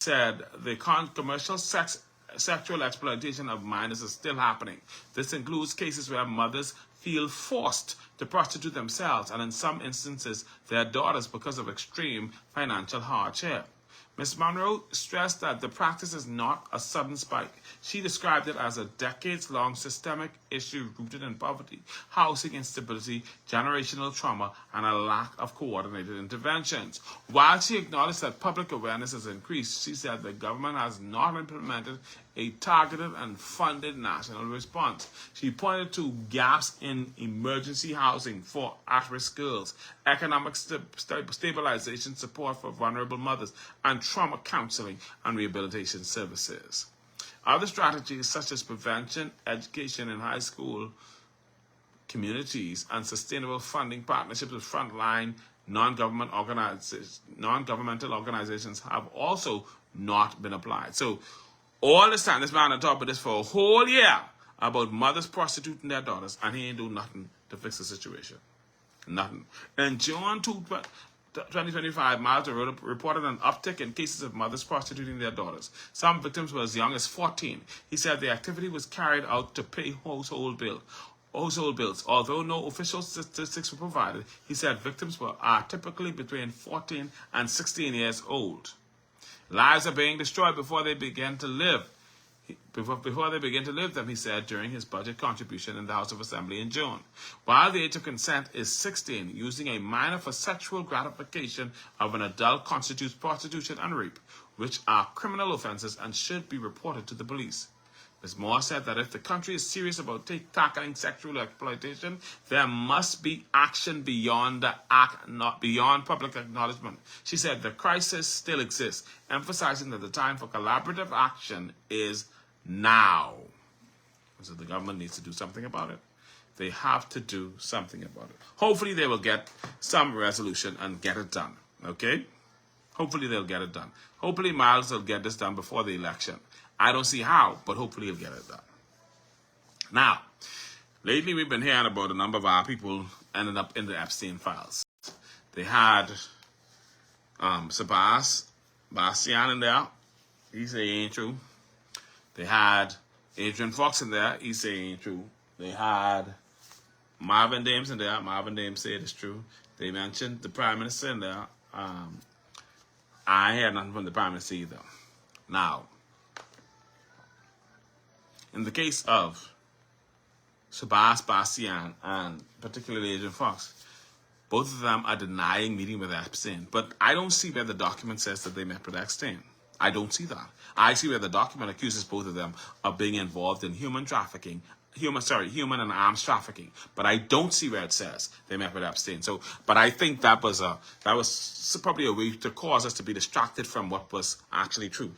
said the commercial sexual exploitation of minors is still happening. This includes cases where mothers feel forced to prostitute themselves and in some instances their daughters because of extreme financial hardship. Ms. Monroe stressed that the practice is not a sudden spike. She described it as a decades-long systemic issue rooted in poverty, housing instability, generational trauma, and a lack of coordinated interventions. While she acknowledged that public awareness has increased, she said the government has not implemented a targeted and funded national response. She pointed to gaps in emergency housing for at-risk girls, economic stabilization support for vulnerable mothers, and trauma counseling and rehabilitation services. Other strategies such as prevention, education in high school communities, and sustainable funding partnerships with frontline non-governmental organizations have also not been applied. So all this time, this man on top of this for a whole year about mothers prostituting their daughters, and he ain't do nothing to fix the situation. Nothing. In June 2025, Miles reported an uptick in cases of mothers prostituting their daughters. Some victims were as young as 14. He said the activity was carried out to pay household bills. Although no official statistics were provided, he said victims are typically between 14 and 16 years old. Lives are being destroyed before they begin to live. Before they begin to live them, he said during his budget contribution in the House of Assembly in June. While the age of consent is 16, using a minor for sexual gratification of an adult constitutes prostitution and rape, which are criminal offenses and should be reported to the police. Ms. Moore said that if the country is serious about tackling sexual exploitation, there must be action beyond the act, not beyond public acknowledgement. She said the crisis still exists, emphasizing that the time for collaborative action is now. So the government needs to do something about it. They have to do something about it. Hopefully they will get some resolution and get it done. Okay? Hopefully they'll get it done. Hopefully Miles will get this done before the election. I don't see how, but hopefully he'll get it done. Now, lately we've been hearing about a number of our people ending up in the Epstein files. They had Sebastian in there. He say it ain't true. They had Adrian Fox in there. He say it ain't true. They had Marvin Dames in there. Marvin Dames said it's true. They mentioned the Prime Minister in there. I heard nothing from the Prime Minister either. Now, in the case of Sebastian and particularly Adrian Fox, both of them are denying meeting with Epstein. But I don't see where the document says that they met with Epstein. I don't see that. I see where the document accuses both of them of being involved in human and arms trafficking. But I don't see where it says they met with Epstein. So, but I think that was probably a way to cause us to be distracted from what was actually true.